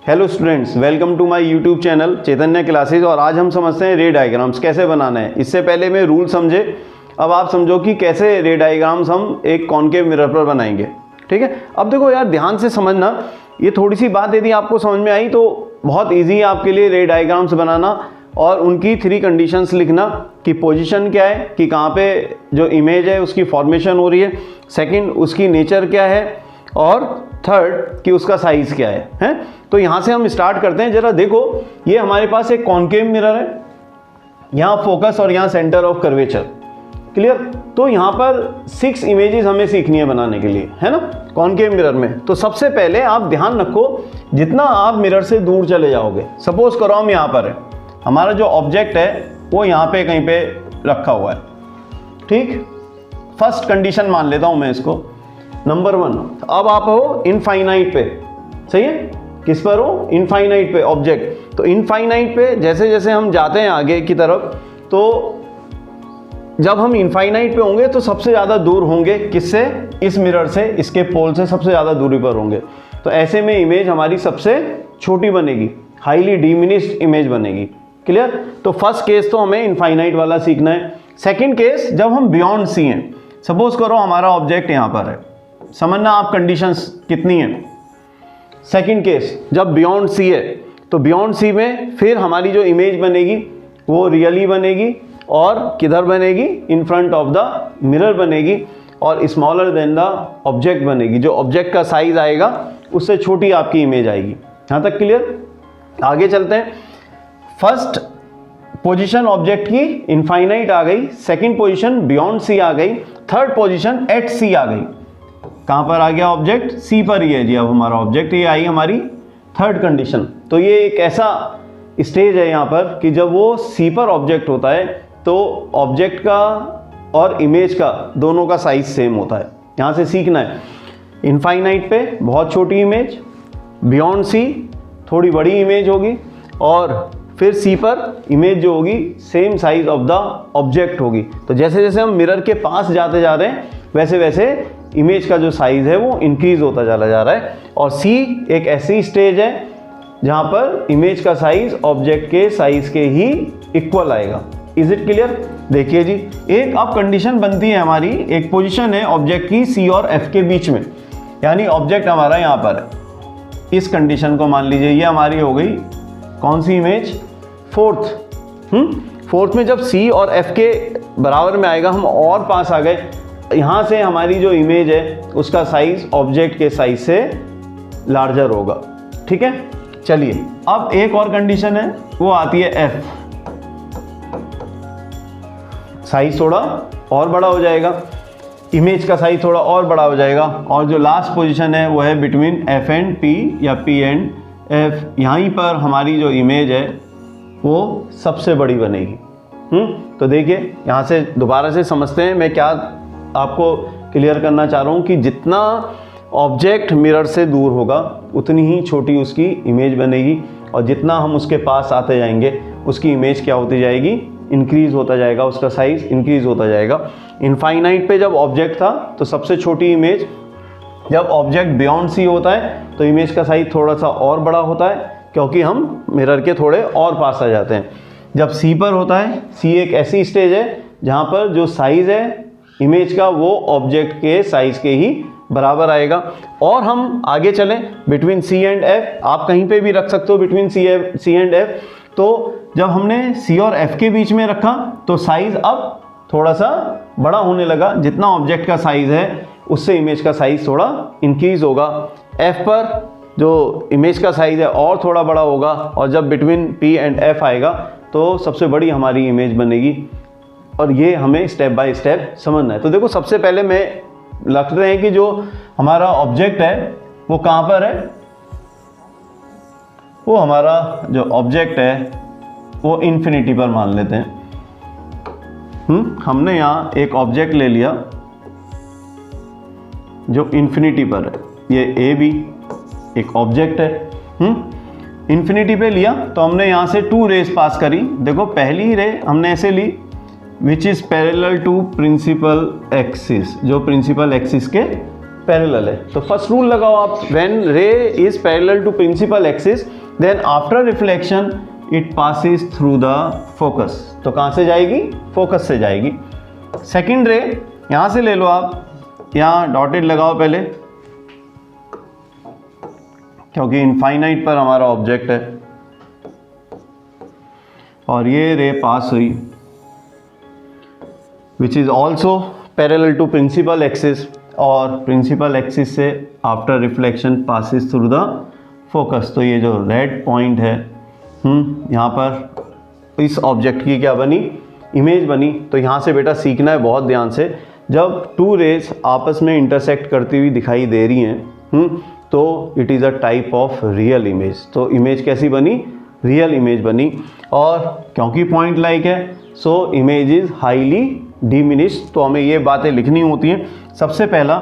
Hello students, welcome to my YouTube channel Chaitanya classes. और आज हम समझते हैं रे डायग्राम्स कैसे बनाना है। इससे पहले मैं रूल समझे, अब आप समझो कि कैसे रे डायग्राम्स हम एक कॉनकेव मिरर पर बनाएंगे। ठीक है, अब देखो यार ध्यान से समझना, ये थोड़ी सी बात यदि आपको समझ में आई तो बहुत ईजी है आपके लिए रे डायग्राम्स बनाना और उनकी 3 कंडीशंस लिखना कि पोजीशन क्या है, कि कहाँ पे जो इमेज है उसकी फॉर्मेशन हो रही है, सेकंड उसकी नेचर क्या है, और थर्ड कि उसका साइज़ क्या है। तो यहाँ से हम स्टार्ट करते हैं। जरा देखो, ये हमारे पास एक कॉनकेव मिरर है, यहाँ फोकस और यहाँ सेंटर ऑफ कर्वेचर। क्लियर? तो यहाँ पर 6 इमेजेस हमें सीखनी है बनाने के लिए, है ना, कॉनकेव मिरर में। तो सबसे पहले आप ध्यान रखो, जितना आप मिरर से दूर चले जाओगे, सपोज करो हम यहाँ पर है, हमारा जो ऑब्जेक्ट है वो यहाँ पे कहीं पे रखा हुआ है। ठीक, फर्स्ट कंडीशन मान लेता हूँ मैं इसको, नंबर 1। अब आप हो इनफाइनाइट पे, सही है, किस पर हो, इनफाइनाइट पे ऑब्जेक्ट। तो इनफाइनाइट पे जैसे जैसे हम जाते हैं आगे की तरफ, तो जब हम इनफाइनाइट पे होंगे तो सबसे ज़्यादा दूर होंगे किससे, इस मिरर से, इसके पोल से सबसे ज़्यादा दूरी पर होंगे। तो ऐसे में इमेज हमारी सबसे छोटी बनेगी, हाईली डिमिनिश्ड इमेज बनेगी। क्लियर? तो फर्स्ट केस तो हमें इनफाइनाइट वाला सीखना है। सेकेंड केस, जब हम बियॉन्ड सी हैं, सपोज करो हमारा ऑब्जेक्ट यहाँ पर है, समझना आप कंडीशंस कितनी हैं। सेकंड केस, जब बियॉन्ड सी है, तो बियॉन्ड सी में फिर हमारी जो इमेज बनेगी वो रियली बनेगी और किधर बनेगी, इन फ्रंट ऑफ द मिरर बनेगी और स्मॉलर देन द ऑब्जेक्ट बनेगी। जो ऑब्जेक्ट का साइज आएगा उससे छोटी आपकी इमेज आएगी। यहाँ तक क्लियर? आगे चलते हैं। फर्स्ट पोजीशन ऑब्जेक्ट की इनफाइनाइट आ गई, सेकंड पोजीशन बियॉन्ड सी आ गई, थर्ड पोजीशन एट सी आ गई। कहाँ पर आ गया ऑब्जेक्ट, सी पर ही है जी। अब हमारा ऑब्जेक्ट ये आई हमारी थर्ड कंडीशन। तो ये एक ऐसा स्टेज है यहाँ पर कि जब वो सी पर ऑब्जेक्ट होता है तो ऑब्जेक्ट का और इमेज का दोनों का साइज सेम होता है। यहाँ से सीखना है, इनफाइनाइट पे बहुत छोटी इमेज, बियॉन्ड सी थोड़ी बड़ी इमेज होगी, और फिर सी पर इमेज जो होगी same size of the object होगी। तो जैसे जैसे हम मिरर के पास जाते जा रहे हैं वैसे वैसे इमेज का जो साइज है वो इंक्रीज होता चला जा रहा है। और सी एक ऐसी स्टेज है जहाँ पर इमेज का साइज ऑब्जेक्ट के साइज के ही इक्वल आएगा। Is it clear? देखिए जी, एक अब कंडीशन बनती है हमारी, एक पोजीशन है ऑब्जेक्ट की सी और एफ के बीच में, यानी ऑब्जेक्ट हमारा यहाँ पर है। इस कंडीशन को मान लीजिए ये हमारी हो गई कौन सी इमेज, फोर्थ में जब सी और एफ के बराबर में आएगा, हम और पास आ गए, यहाँ से हमारी जो इमेज है उसका साइज ऑब्जेक्ट के साइज से लार्जर होगा। ठीक है, चलिए अब एक और कंडीशन है, वो आती है एफ, साइज थोड़ा और बड़ा हो जाएगा, इमेज का साइज थोड़ा और बड़ा हो जाएगा। और जो लास्ट पोजीशन है वो है बिटवीन एफ एंड पी या पी एंड एफ। यहीं पर हमारी जो इमेज है वो सबसे बड़ी बनेगी। तो देखिए यहाँ से दोबारा से समझते हैं मैं क्या आपको क्लियर करना चाह रहा हूँ कि जितना ऑब्जेक्ट मिरर से दूर होगा उतनी ही छोटी उसकी इमेज बनेगी, और जितना हम उसके पास आते जाएंगे उसकी इमेज क्या होती जाएगी, इंक्रीज़ होता जाएगा, उसका साइज़ इंक्रीज़ होता जाएगा। इनफाइनाइट पे जब ऑब्जेक्ट था तो सबसे छोटी इमेज, जब ऑब्जेक्ट बियॉन्ड सी होता है तो इमेज का साइज़ थोड़ा सा और बड़ा होता है क्योंकि हम मिरर के थोड़े और पास आ जाते हैं। जब सी पर होता है, सी एक ऐसी स्टेज है जहाँ पर जो साइज़ है इमेज का वो ऑब्जेक्ट के साइज के ही बराबर आएगा। और हम आगे चलें, बिटवीन सी एंड एफ, आप कहीं पे भी रख सकते हो बिटवीन सी एंड एफ। तो जब हमने सी और एफ के बीच में रखा तो साइज अब थोड़ा सा बड़ा होने लगा, जितना ऑब्जेक्ट का साइज है उससे इमेज का साइज थोड़ा इंक्रीज होगा। एफ पर जो इमेज का साइज है और थोड़ा बड़ा होगा, और जब बिटवीन पी एंड एफ आएगा तो सबसे बड़ी हमारी इमेज बनेगी। और ये हमें स्टेप बाय स्टेप समझना है। तो देखो सबसे पहले मैं लग रहे हैं कि जो हमारा ऑब्जेक्ट है वो कहाँ पर है, वो हमारा जो ऑब्जेक्ट है वो इन्फिनिटी पर मान लेते हैं। हमने यहाँ एक ऑब्जेक्ट ले लिया जो इन्फिनिटी पर है, ये ए बी एक ऑब्जेक्ट है। इन्फिनिटी पे लिया तो हमने यहाँ से 2 रेज पास करी। देखो पहली रे हमने ऐसे ली which is parallel to principal axis, जो प्रिंसिपल एक्सिस के पैरेलल है। तो फर्स्ट रूल लगाओ आप, when ray is parallel to principal axis then after reflection it passes through the focus. तो कहाँ से जाएगी? फोकस से जाएगी। सेकंड रे यहाँ से ले लो आप, यहाँ डॉटेड लगाओ पहले, क्योंकि इनफाइनाइट पर हमारा ऑब्जेक्ट है और ये रे पास हुई which is also parallel to principal axis, और प्रिंसिपल एक्सिस से after reflection passes through the focus. तो ये जो रेड पॉइंट है यहाँ पर इस ऑब्जेक्ट की क्या बनी? इमेज बनी। तो यहाँ से बेटा सीखना है बहुत ध्यान से, जब टू रेज आपस में इंटरसेक्ट करती हुई दिखाई दे रही हैं तो it is a type of real image. तो इमेज कैसी बनी? रियल इमेज बनी। और क्योंकि पॉइंट लाइक है so image is highly diminished. तो हमें ये बातें लिखनी होती हैं। सबसे पहला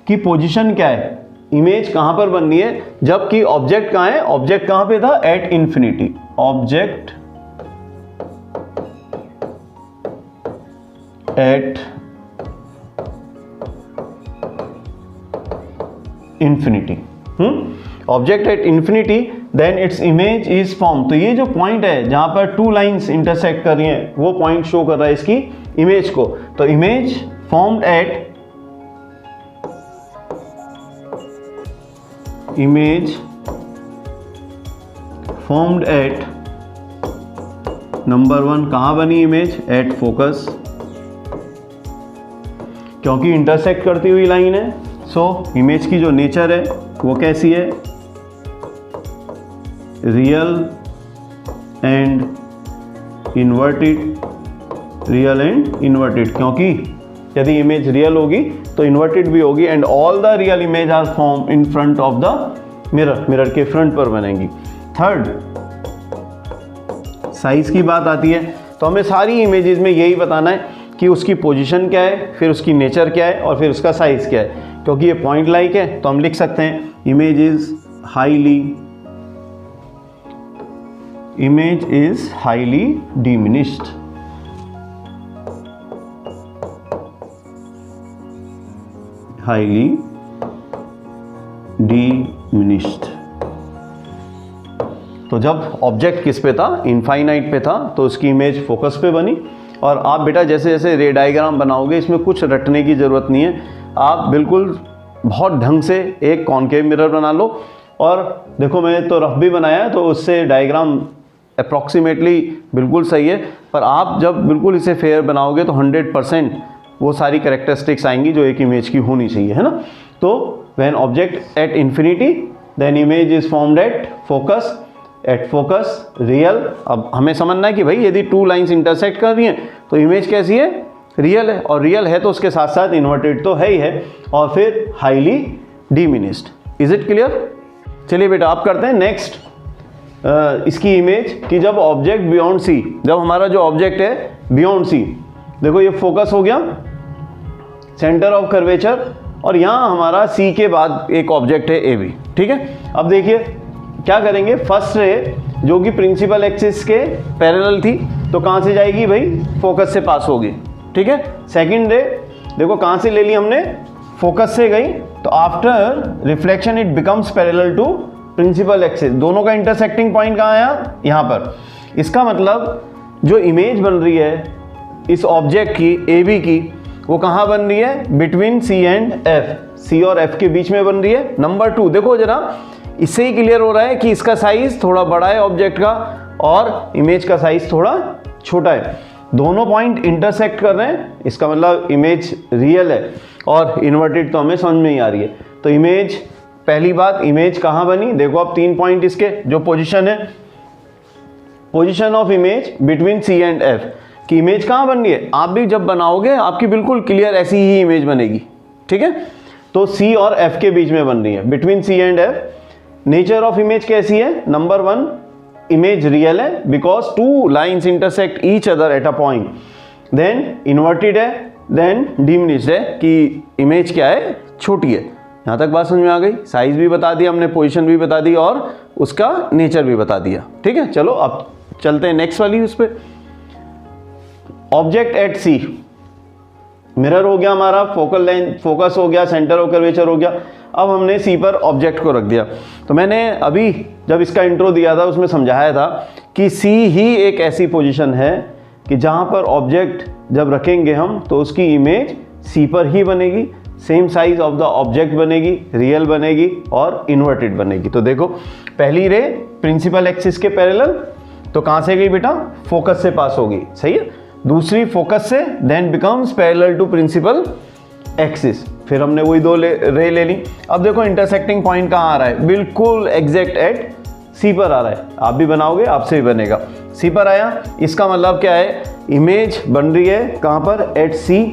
कि पोजीशन क्या है, इमेज कहाँ पर बननी है, जबकि ऑब्जेक्ट कहाँ है? ऑब्जेक्ट कहाँ पे था? At infinity. Object at infinity, object at infinity then its image is form. तो ये जो पॉइंट है जहां पर टू लाइंस इंटरसेक्ट कर रही हैं वो पॉइंट शो कर रहा है इसकी इमेज को। तो इमेज फॉर्म्ड एट नंबर 1 कहाँ बनी इमेज? एट फोकस, क्योंकि इंटरसेक्ट करती हुई लाइन है सो इमेज की जो नेचर है वो कैसी है? Real and inverted, real and inverted, क्योंकि यदि इमेज रियल होगी तो इन्वर्टेड भी होगी। And all the real image are form in front of the mirror, mirror के फ्रंट पर बनेंगी। थर्ड, साइज की बात आती है तो हमें सारी इमेजेस में यही बताना है कि उसकी पोजीशन क्या है, फिर उसकी नेचर क्या है और फिर उसका साइज क्या है। क्योंकि ये पॉइंट लाइक है तो हम लिख सकते हैं image is highly diminished. Highly diminished. तो जब ऑब्जेक्ट किस पे था? इनफाइनाइट पे था, तो उसकी इमेज फोकस पे बनी। और आप बेटा जैसे जैसे रे डायग्राम बनाओगे इसमें कुछ रटने की ज़रूरत नहीं है, आप बिल्कुल बहुत ढंग से एक कॉनकेव मिरर बना लो। और देखो मैं तो रफ भी बनाया है तो उससे डायग्राम अप्रॉक्सीमेटली बिल्कुल सही है, पर आप जब बिल्कुल इसे फेयर बनाओगे तो 100% वो सारी कैरेक्टरिस्टिक्स आएंगी जो एक इमेज की होनी चाहिए, है ना। तो when object at infinity then image is formed at focus, at focus real. अब हमें समझना है कि भाई यदि टू लाइंस इंटरसेक्ट कर रही हैं तो इमेज कैसी है? रियल है, और रियल है तो उसके साथ साथ इन्वर्टेड तो है ही है, और फिर highly diminished. Is it clear? चलिए बेटा आप करते हैं नेक्स्ट इसकी इमेज कि जब ऑब्जेक्ट बियॉन्ड सी, जब हमारा जो ऑब्जेक्ट है बियॉन्ड सी, देखो ये फोकस हो गया, सेंटर ऑफ कर्वेचर, और यहाँ हमारा सी के बाद एक ऑब्जेक्ट है ए बी, ठीक है। अब देखिए क्या करेंगे, फर्स्ट रे जो कि प्रिंसिपल एक्सिस के पैरेलल थी तो कहाँ से जाएगी भाई? फोकस से पास होगी, ठीक है। सेकंड रे देखो कहाँ से ले ली हमने? फोकस से गई, तो after reflection it becomes parallel to principal axis. दोनों का इंटरसेक्टिंग पॉइंट कहाँ आया? यहाँ पर। इसका मतलब जो इमेज बन रही है इस ऑब्जेक्ट की ए बी की, वो कहाँ बन रही है? बिटवीन सी एंड एफ, सी और एफ के बीच में बन रही है। नंबर 2 देखो जरा, इससे ही क्लियर हो रहा है कि इसका साइज थोड़ा बड़ा है ऑब्जेक्ट का और इमेज का साइज थोड़ा छोटा है। दोनों पॉइंट इंटरसेक्ट कर रहे हैं, इसका मतलब इमेज रियल है, और इन्वर्टेड तो हमें समझ में ही आ रही है। तो इमेज, पहली बात इमेज कहाँ बनी? देखो अब 3 पॉइंट इसके, जो पोजीशन है, position of image between C and F की इमेज कहाँ बन रही है? आप भी जब बनाओगे आपकी बिल्कुल क्लियर ऐसी ही इमेज बनेगी, ठीक है। तो सी और एफ के बीच में बन रही है, between C and F. Nature of image कैसी है? नंबर 1 इमेज रियल है because two lines intersect each other at a point. Then inverted है, देन डिमिनिश्ड है कि इमेज क्या है? छोटी है। यहाँ तक बात समझ में आ गई? साइज भी बता दिया हमने, पोजीशन भी बता दी और उसका नेचर भी बता दिया, ठीक है। चलो अब चलते हैं नेक्स्ट वाली उस पर। ऑब्जेक्ट एट सी, मिरर हो गया हमारा, फोकल लेंथ, फोकस हो गया, सेंटर ऑफ कर्वेचर हो गया। अब हमने सी पर ऑब्जेक्ट को रख दिया। तो मैंने अभी जब इसका इंट्रो दिया था उसमें समझाया था कि सी ही एक ऐसी पोजीशन है कि जहाँ पर ऑब्जेक्ट जब रखेंगे हम तो उसकी इमेज सी पर ही बनेगी, same size of the object बनेगी, रियल बनेगी और इन्वर्टेड बनेगी। तो देखो पहली रे प्रिंसिपल एक्सिस के पैरेलल, तो कहाँ से गई बेटा, फोकस से पास होगी, सही है। दूसरी फोकस से, then becomes parallel to principal axis, फिर हमने वही दो रे ले ली। अब देखो इंटरसेक्टिंग पॉइंट कहाँ आ रहा है, बिल्कुल एग्जैक्ट एट सी पर आ रहा है। आप भी बनाओगे, आपसे भी बनेगा। सी पर आया, इसका मतलब क्या है, इमेज बन रही है कहाँ पर, एट सी।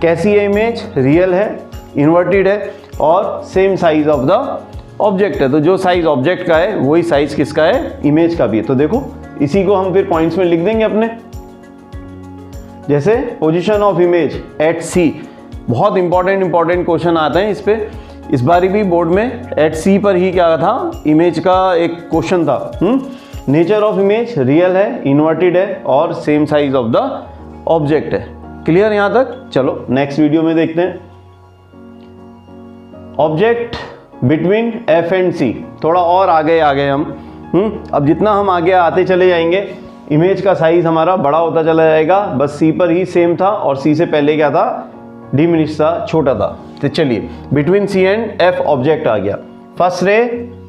कैसी है इमेज, रियल है, इन्वर्टेड है और same size of the object है। तो जो साइज ऑब्जेक्ट का है वही साइज किसका है, इमेज का भी है। तो देखो इसी को हम फिर पॉइंट्स में लिख देंगे अपने, जैसे पोजीशन ऑफ इमेज एट सी। बहुत इंपॉर्टेंट क्वेश्चन आते हैं इस पे। इस बार भी बोर्ड में एट सी पर ही क्या था, इमेज का एक क्वेश्चन था। नेचर ऑफ इमेज रियल है, इन्वर्टेड है और same size of the object है। क्लियर यहाँ तक? चलो नेक्स्ट वीडियो में देखते हैं। ऑब्जेक्ट बिटवीन एफ एंड सी, थोड़ा और आगे आ गए हम। अब जितना हम आगे आते चले जाएंगे इमेज का साइज हमारा बड़ा होता चला जाएगा। बस सी पर ही सेम था और सी से पहले क्या था, डिमिनिश था, छोटा था। तो चलिए between C and F object आ गया। First ray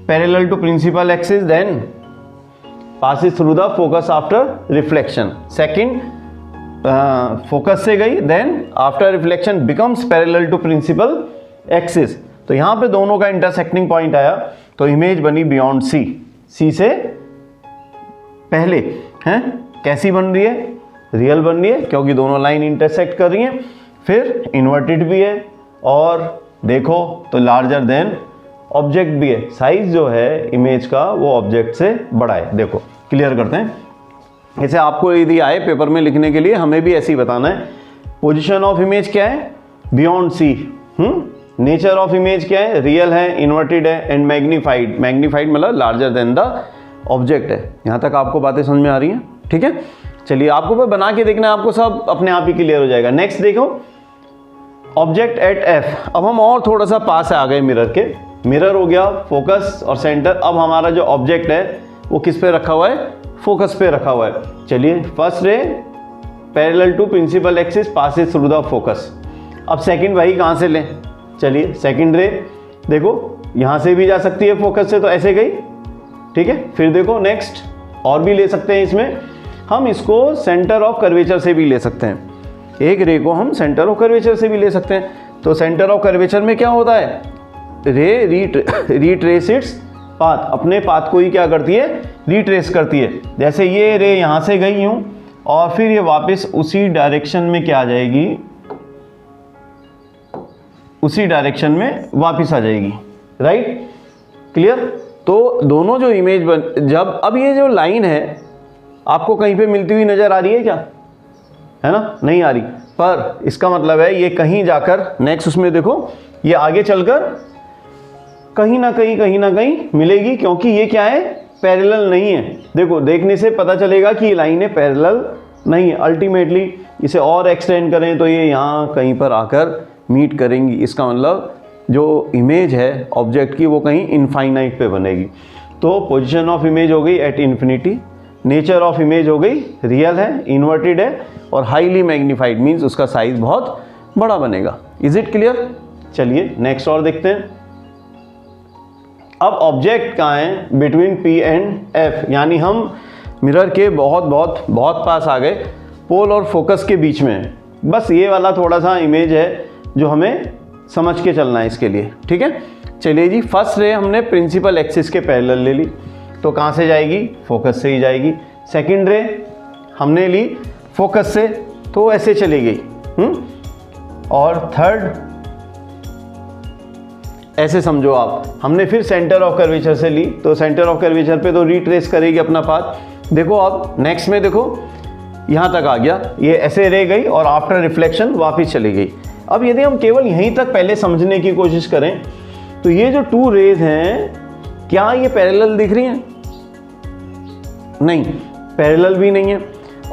parallel to principal axis, then passes through the focus after reflection. Second focus से गई, then after reflection becomes parallel to principal axis. तो यहाँ पे दोनों का इंटरसेक्टिंग पॉइंट आया तो इमेज बनी बियॉन्ड सी, सी से पहले हैं। कैसी बन रही है, रियल बन रही है क्योंकि दोनों लाइन इंटरसेक्ट कर रही हैं। फिर इन्वर्टेड भी है और देखो तो लार्जर देन ऑब्जेक्ट भी है। साइज जो है इमेज का वो ऑब्जेक्ट से बड़ा है। देखो क्लियर करते हैं। ऐसे आपको यदि आए पेपर में लिखने के लिए, हमें भी ऐसे ही बताना है। पोजीशन ऑफ इमेज क्या है, beyond C. Nature of image क्या है, रियल है, इन्वर्टेड है एंड मैग्नीफाइड। मैग्नीफाइड मतलब लार्जर देन द ऑब्जेक्ट है। यहाँ तक आपको बातें समझ में आ रही हैं? ठीक है, चलिए आपको बस बना के देखना है, आपको सब अपने आप ही क्लियर हो जाएगा। नेक्स्ट देखो ऑब्जेक्ट एट एफ। अब हम और थोड़ा सा पास आ गए मिरर के। मिरर हो गया, फोकस और सेंटर। अब हमारा जो ऑब्जेक्ट है वो किस पे रखा हुआ है, फोकस पे रखा हुआ है। चलिए first ray parallel to principal axis passes through the focus. अब सेकंड भाई कहाँ से लें, चलिए सेकंड रे देखो यहाँ से भी जा सकती है फोकस से, तो ऐसे गई, ठीक है। फिर देखो नेक्स्ट और भी ले सकते हैं इसमें हम, इसको सेंटर ऑफ कर्वेचर से भी ले सकते हैं। एक रे को हम सेंटर ऑफ कर्वेचर से भी ले सकते हैं। तो सेंटर ऑफ कर्वेचर में क्या होता है, रे रीट्रेस इट्स पाथ, अपने पाथ को ही क्या करती है, रीट्रेस करती है। जैसे ये रे यहाँ से गई यूँ और फिर ये वापस उसी डायरेक्शन में क्या आ जाएगी, उसी डायरेक्शन में वापस आ जाएगी। Right, clear. तो दोनों जो इमेज जब अब ये जो लाइन है आपको कहीं पे मिलती हुई नजर आ रही है क्या, है ना, नहीं आ रही। पर इसका मतलब है ये कहीं जाकर नेक्स्ट उसमें देखो ये आगे चलकर कहीं ना कहीं मिलेगी, क्योंकि ये क्या है, पैरेलल नहीं है। देखो देखने से पता चलेगा कि ये लाइनें पैरेलल नहीं है। अल्टीमेटली इसे और एक्सटेंड करें तो ये यहाँ कहीं पर आकर मीट करेंगी। इसका मतलब जो इमेज है ऑब्जेक्ट की वो कहीं इनफाइनाइट पे बनेगी। तो पोजीशन ऑफ इमेज हो गई at infinity, nature of image हो गई रियल है, इन्वर्टेड है और हाईली मैग्नीफाइड, मीन्स उसका साइज बहुत बड़ा बनेगा। Is it clear? चलिए नेक्स्ट और देखते हैं। अब ऑब्जेक्ट कहाँ है, बिटवीन पी एंड एफ, यानी हम मिरर के बहुत पास आ गए, पोल और फोकस के बीच में। बस ये वाला थोड़ा सा इमेज है जो हमें समझ के चलना है इसके लिए, ठीक है। चलिए जी, फर्स्ट रे हमने प्रिंसिपल एक्सिस के पैरेलल ले ली, तो कहाँ से जाएगी, फोकस से ही जाएगी। सेकंड रे हमने ली फोकस से, तो ऐसे चली गई। और थर्ड ऐसे समझो आप, हमने फिर सेंटर ऑफ कर्वेचर से ली, तो सेंटर ऑफ कर्वेचर पे तो रीट्रेस करेगी अपना पाथ। देखो अब नेक्स्ट में देखो यहाँ तक आ गया, ये ऐसे रह गई और आफ्टर रिफ्लेक्शन वापस चली गई। अब यदि हम केवल यहीं तक पहले समझने की कोशिश करें तो ये जो टू रेज हैं, क्या ये पैरेलल दिख रही हैं? नहीं, पैरेलल भी नहीं है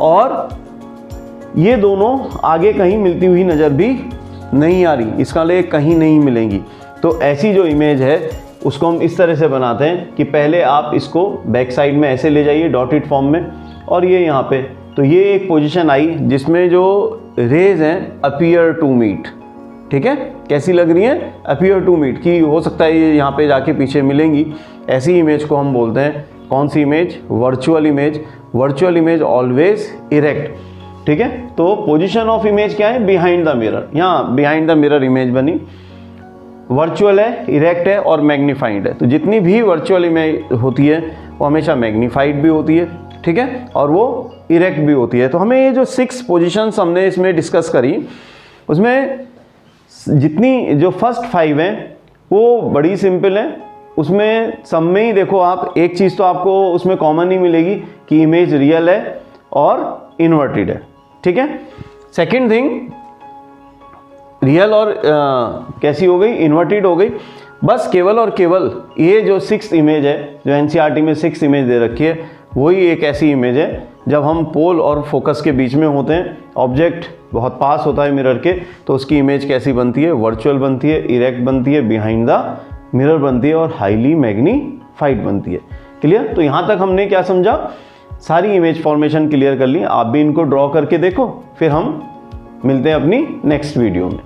और ये दोनों आगे कहीं मिलती हुई नजर भी नहीं आ रही, इसका लिए कहीं नहीं मिलेंगी। तो ऐसी जो इमेज है उसको हम इस तरह से बनाते हैं कि पहले आप इसको बैक साइड में ऐसे ले जाइए डॉटेड फॉर्म में, और ये यहाँ पे, तो ये एक पोजीशन आई जिसमें जो रेज हैं अपीयर टू मीट, ठीक है, कैसी लग रही है, अपीयर टू मीट, की हो सकता है ये यहाँ पे जाके पीछे मिलेंगी। ऐसी इमेज को हम बोलते हैं कौन सी image, virtual image. Virtual image always erect, ठीक है। तो पोजीशन ऑफ इमेज क्या है, बिहाइंड द मिरर, यहाँ बिहाइंड द मिरर इमेज बनी, वर्चुअल है, इरेक्ट है और मैग्नीफाइड है। तो जितनी भी वर्चुअल इमेज होती है वो हमेशा मैग्नीफाइड भी होती है, ठीक है, और वो इरेक्ट भी होती है। तो हमें ये जो 6 पोजीशंस हमने इसमें डिस्कस करी, उसमें जितनी जो फर्स्ट 5 हैं वो बड़ी सिंपल हैं। उसमें सब में ही देखो आप, एक चीज़ तो आपको उसमें कॉमन ही मिलेगी कि इमेज रियल है और इन्वर्टेड है, ठीक है। सेकंड थिंग, रियल और कैसी हो गई, इन्वर्टेड हो गई। बस केवल और केवल ये जो 6th इमेज है, जो एनसीईआरटी में 6 इमेज दे रखी है, वही एक ऐसी इमेज है जब हम पोल और फोकस के बीच में होते हैं, ऑब्जेक्ट बहुत पास होता है मिरर के, तो उसकी इमेज कैसी बनती है, वर्चुअल बनती है, इरेक्ट बनती है, बिहाइंड द मिरर बनती है और हाईली मैग्नीफाइड बनती है। क्लियर। तो यहाँ तक हमने क्या समझा, सारी इमेज फॉर्मेशन क्लियर कर ली। आप भी इनको ड्रॉ करके देखो, फिर हम मिलते हैं अपनी नेक्स्ट वीडियो में।